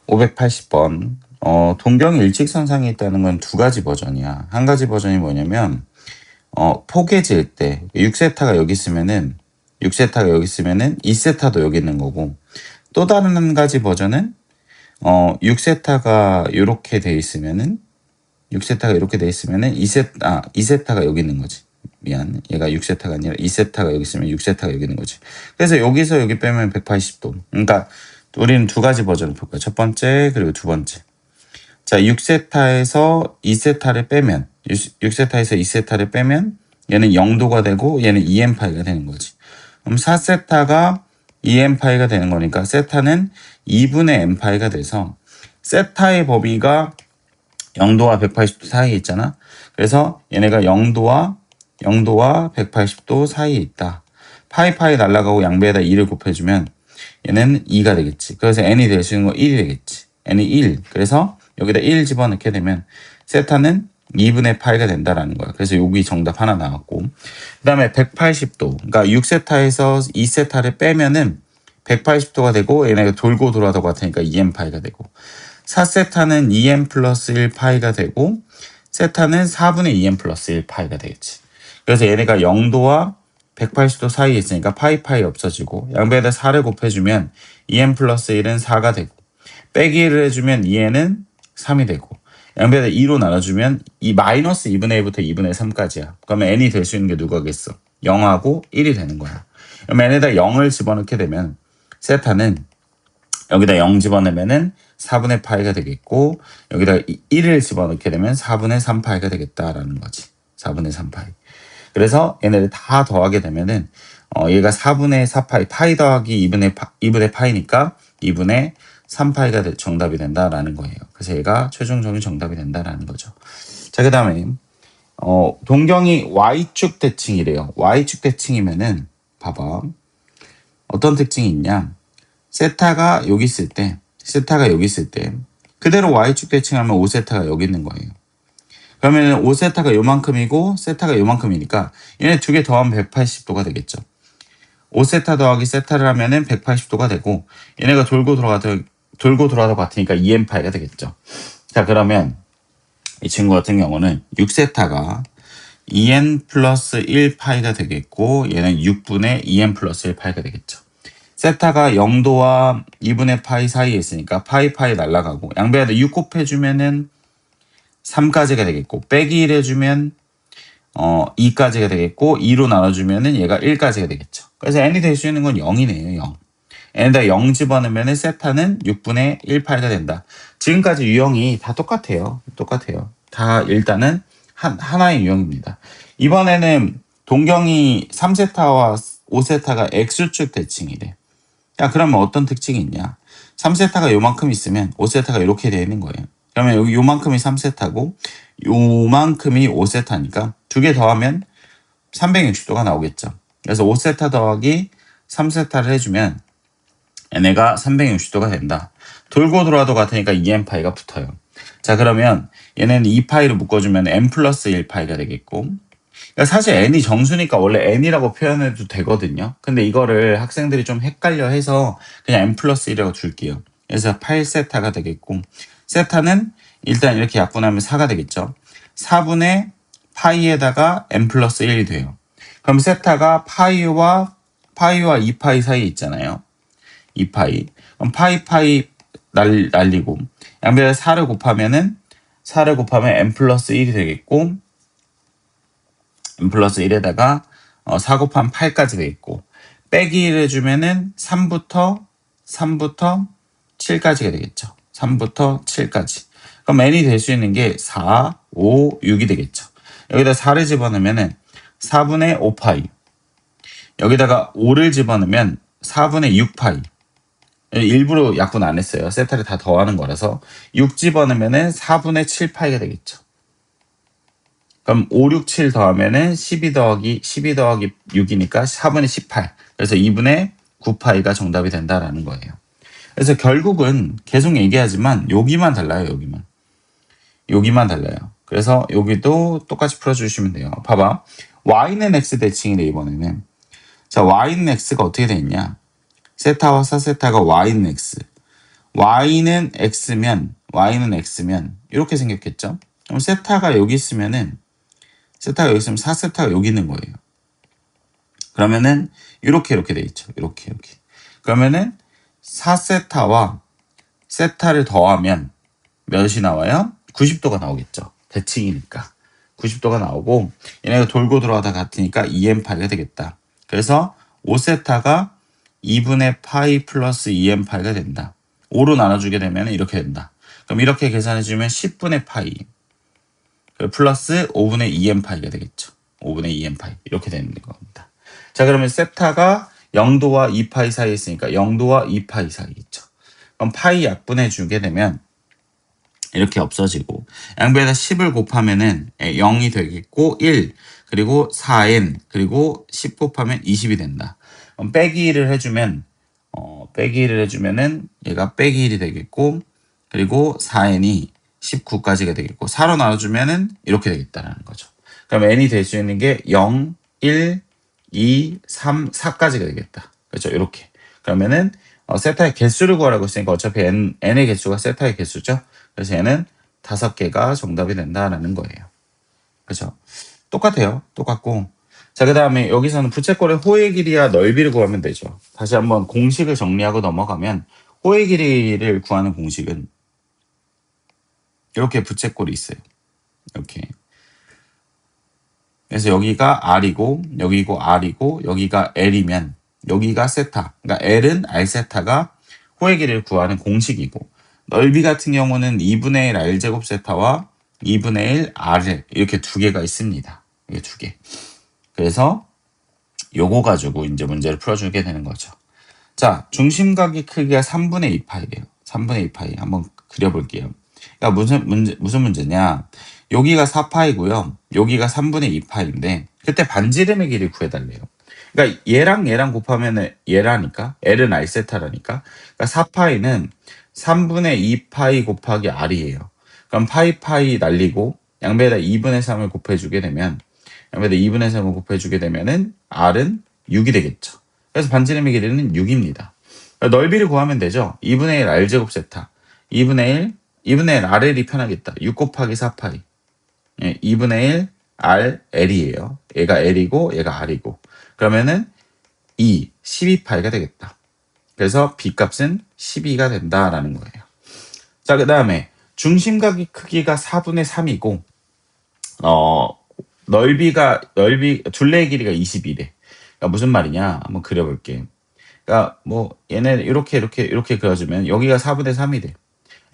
580번. 동경이 일직선상에 있다는 건 두 가지 버전이야. 한 가지 버전이 뭐냐면, 포개질 때, 6세타가 여기 있으면은, 2세타도 여기 있는 거고, 또 다른 한 가지 버전은, 6세타가 이렇게 돼 있으면은, 2세타가 여기 있는 거지. 미안. 얘가 6세타가 아니라 2세타가 여기 있으면 6세타가 여기 있는 거지. 그래서 여기서 여기 빼면 180도. 그러니까 우리는 두 가지 버전을 볼 거야. 첫 번째, 그리고 두 번째. 자, 6세타에서 2세타를 빼면, 6세타에서 2세타를 빼면 얘는 0도가 되고 얘는 2n파이가 되는 거지. 그럼 4세타가 2n파이가 되는 거니까 세타는 2분의 n파이가 돼서 세타의 범위가 0도와 180도 사이에 있잖아. 그래서 얘네가 0도와 180도 사이에 있다. 파이 날라가고 양배에다 2를 곱해주면 얘는 2가 되겠지. 그래서 n이 될 수 있는 거 1이 되겠지. n이 1. 그래서 여기다 1 집어넣게 되면 세타는 2분의 파이가 된다라는 거야. 그래서 여기 정답 하나 나왔고, 그 다음에 180도. 그러니까 6세타에서 2세타를 빼면은 180도가 되고 얘네가 돌고 돌아도 같으니까 2n파이가 되고, 4세타는 2n 플러스 1파이가 되고 세타는 4분의 2n 플러스 1파이가 되겠지. 그래서 얘네가 0도와 180도 사이에 있으니까 파이 없어지고 양배에다 4를 곱해주면 2n 플러스 1은 4가 되고 빼기를 해주면 2n은 3이 되고 양배에다 2로 나눠주면 이 마이너스 2분의 1부터 2분의 3까지야. 그러면 n이 될 수 있는 게 누가겠어? 0하고 1이 되는 거야. 그럼 n에다 0을 집어넣게 되면 세타는 여기다 0 집어넣으면은 4분의 파이가 되겠고 여기다 1을 집어넣게 되면 4분의 3파이가 되겠다라는 거지. 4분의 3파이. 그래서 얘네를 다 더하게 되면은 얘가 4분의 4파이, 파이 더하기 2분의 파이니까 2분의 3파이가 정답이 된다라는 거예요. 그래서 얘가 최종적인 정답이 된다라는 거죠. 자, 그 다음에 동경이 Y축 대칭이래요. Y축 대칭이면은 봐봐. 어떤 특징이 있냐. 세타가 여기 있을 때 그대로 Y축 대칭하면 5세타가 여기 있는 거예요. 그러면 5세타가 요만큼이고 세타가 요만큼이니까 얘네 두 개 더하면 180도가 되겠죠. 5세타 더하기 세타를 하면은 180도가 되고 얘네가 돌고 돌아도 같으니까 2n파이가 되겠죠. 자, 그러면 이 친구 같은 경우는 6세타가 2n 플러스 1파이가 되겠고 얘는 6분의 2n 플러스 1파이가 되겠죠. 세타가 0도와 2분의 파이 사이에 있으니까 파이 날라가고 양배에다 6 곱해주면은 3까지가 되겠고 빼기 1 해주면 2까지가 되겠고 2로 나눠주면은 얘가 1까지가 되겠죠. 그래서 n이 될 수 있는 건 0이네요. 0. n에다 0 집어넣으면 세타는 6분의 1파이가 된다. 지금까지 유형이 다 똑같아요. 다 일단은 하나의 유형입니다. 이번에는 동경이 3세타와 5세타가 X축 대칭이래. 야, 그러면 어떤 특징이 있냐? 3세타가 요만큼 있으면 5세타가 이렇게 되어 있는 거예요. 그러면 여기 요만큼이 3세타고 요만큼이 5세타니까 두 개 더하면 360도가 나오겠죠. 그래서 5세타 더하기 3세타를 해주면 얘네가 360도가 된다. 돌고 돌아도 같으니까 2n파이가 붙어요. 자, 그러면 얘네는 2파이를 묶어주면 n 플러스 1파이가 되겠고, 그러니까 사실 n이 정수니까 원래 n이라고 표현해도 되거든요. 근데 이거를 학생들이 좀 헷갈려 해서 그냥 n 플러스 1이라고 줄게요. 그래서 8세타가 되겠고 세타는 일단 이렇게 약분하면 4가 되겠죠. 4분의 파이에다가 n 플러스 1이 돼요. 그럼 세타가 파이와 2파이 사이에 있잖아요. 2파이. 그럼 파이 날리고 양배에 4를 곱하면 n 플러스 1이 되겠고 n 플러스 1에다가 4 곱하면 8까지 되겠고 빼기 1 해주면은 3부터 7까지가 되겠죠. 3부터 7까지. 그럼 n이 될 수 있는 게 4, 5, 6이 되겠죠. 여기다 4를 집어넣으면 4분의 5파이. 여기다가 5를 집어넣으면 4분의 6파이. 일부러 약분 안 했어요. 세타를 다 더하는 거라서 6 집어넣으면 4분의 7파이가 되겠죠. 그럼 5, 6, 7 더하면은 12 더하기 6이니까 4분의 18. 그래서 2분의 9파이가 정답이 된다라는 거예요. 그래서 결국은 계속 얘기하지만 여기만 달라요. 여기만 달라요. 그래서 여기도 똑같이 풀어주시면 돼요. 봐봐. y는 x 대칭이래 이번에는. 자, y는 x가 어떻게 돼 있냐. 세타와 4세타가 y는 x. y는 x면 이렇게 생겼겠죠. 그럼 세타가 여기 있으면은 4세타가 여기 있는 거예요. 그러면은 이렇게 돼 있죠. 이렇게. 그러면은 4세타와 세타를 더하면 몇이 나와요? 90도가 나오겠죠. 대칭이니까. 90도가 나오고 얘네가 돌고 돌아가다 같으니까 2n파이가 되겠다. 그래서 5세타가 2분의 파이 플러스 2n파이가 된다. 5로 나눠주게 되면 이렇게 된다. 그럼 이렇게 계산해주면 10분의 파이 플러스 5분의 2n파이가 되겠죠. 5분의 2n파이 이렇게 되는 겁니다. 자, 그러면 세타가 0도와 2파이 사이에 있으니까 0도와 2파이 사이에 있죠. 그럼 파이 약분해 주게 되면 이렇게 없어지고 양변에다 10을 곱하면은 0이 되겠고 1 그리고 4n 그리고 10 곱하면 20이 된다. 그럼 빼기 1을 해주면 빼기 1을 해주면은 얘가 빼기 1이 되겠고 그리고 4n이 19까지가 되겠고 4로 나눠주면은 이렇게 되겠다라는 거죠. 그럼 n이 될 수 있는 게 0, 1, 2, 3, 4까지가 되겠다. 그렇죠? 이렇게. 그러면은 세타의 개수를 구하라고 했으니까 어차피 n의 개수가 세타의 개수죠. 그래서 얘는 5개가 정답이 된다라는 거예요. 그렇죠? 똑같아요. 똑같고. 자, 그 다음에 여기서는 부채꼴의 호의 길이와 넓이를 구하면 되죠. 다시 한번 공식을 정리하고 넘어가면 호의 길이를 구하는 공식은 이렇게 부채꼴이 있어요. 이렇게. 그래서 여기가 R이고 여기고 R이고 여기가 L이면 여기가 세타. 그러니까 L은 R세타가 호의 길이를 구하는 공식이고 넓이 같은 경우는 2분의 1 R제곱 세타와 2분의 1 RL 이렇게 두 개가 있습니다. 이게 두 개. 그래서 요거 가지고 이제 문제를 풀어주게 되는 거죠. 자, 중심각의 크기가 3분의 2파이래요. 3분의 2파이 한번 그려볼게요. 그러니까 무슨 문제냐? 여기가 4파이고요. 여기가 3분의 2파인데 그때 반지름의 길이 구해달래요. 그러니까 얘랑 곱하면 얘라니까 L은 R세타라니까 그러니까 4파이는 3분의 2파이 곱하기 R이에요. 그럼 파이 날리고 양배에다 2분의 3을 곱해주게 되면 양배에다 2분의 3을 곱해주게 되면은 R은 6이 되겠죠. 그래서 반지름의 길이는 6입니다. 그러니까 넓이를 구하면 되죠. 2분의 1 R제곱 세타 2분의 1 RL이 편하겠다. 6 곱하기 4파이 2분의 1 R, L이에요. 얘가 L이고 얘가 R이고 그러면은 12파이가 되겠다. 그래서 B값은 12가 된다라는 거예요. 자, 그 다음에 중심각의 크기가 4분의 3이고 둘레의 길이가 21에. 그러니까 무슨 말이냐? 한번 그려볼게. 그러니까 뭐 얘네 이렇게 그려주면 여기가 4분의 3이 돼.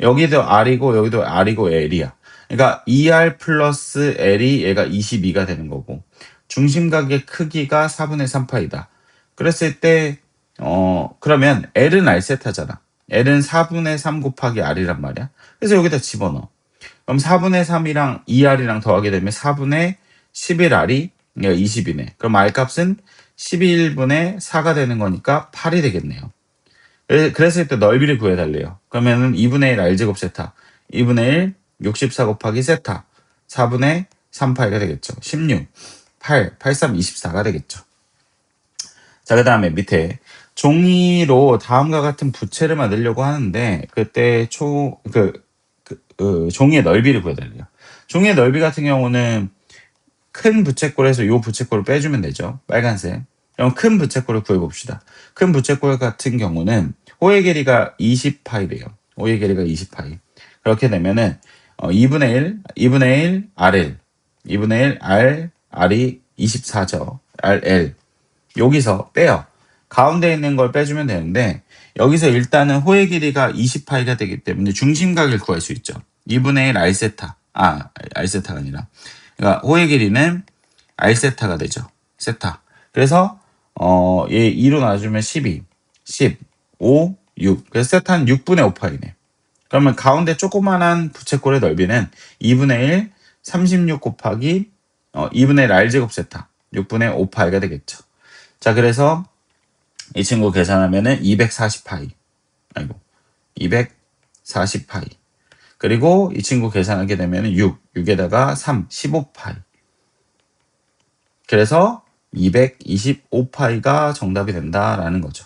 여기도 R이고 여기도 R이고 L이야. 그러니까 2R 플러스 L이 얘가 22가 되는 거고 중심각의 크기가 4분의 3파이다. 그랬을 때 그러면 L은 R세타잖아. L은 4분의 3 곱하기 R이란 말이야. 그래서 여기다 집어넣어. 그럼 4분의 3이랑 2R이랑 더하게 되면 4분의 11R이 20이네. 그럼 R값은 11분의 4가 되는 거니까 8이 되겠네요. 그랬을 때 넓이를 구해달래요. 그러면은 2분의 1 R제곱 세타 2분의 1 64 곱하기 세타 4분의 3파이가 되겠죠. 16 8 83 24가 되겠죠. 자, 그 다음에 밑에 종이로 다음과 같은 부채를 만들려고 하는데 그때 종이의 넓이를 구해달래요. 종이의 넓이 같은 경우는 큰 부채꼴에서 이 부채꼴을 빼주면 되죠. 빨간색. 그럼 큰 부채꼴을 구해봅시다. 큰 부채꼴 같은 경우는 호의 길이가 20파이래요. 호의 길이가 20파이. 그렇게 되면은 2분의 1 RL, 2분의 1 R, R이 24죠. RL. 여기서 빼요. 가운데 있는 걸 빼주면 되는데 여기서 일단은 호의 길이가 20파이가 되기 때문에 중심각을 구할 수 있죠. 2분의 1 R세타. R세타가 아니라. 그러니까 호의 길이는 R세타가 되죠. 세타. 그래서 얘 2로 나눠주면 12, 15, 6. 그래서 세타는 6분의 5파이네. 그러면 가운데 조그만한 부채꼴의 넓이는 2분의 1, 36 곱하기 2분의 1 R제곱 세타. 6분의 5파이가 되겠죠. 자, 그래서 이 친구 계산하면은 240파이. 240파이. 그리고 이 친구 계산하게 되면은 6에다가 3, 15파이. 그래서 225파이가 정답이 된다라는 거죠.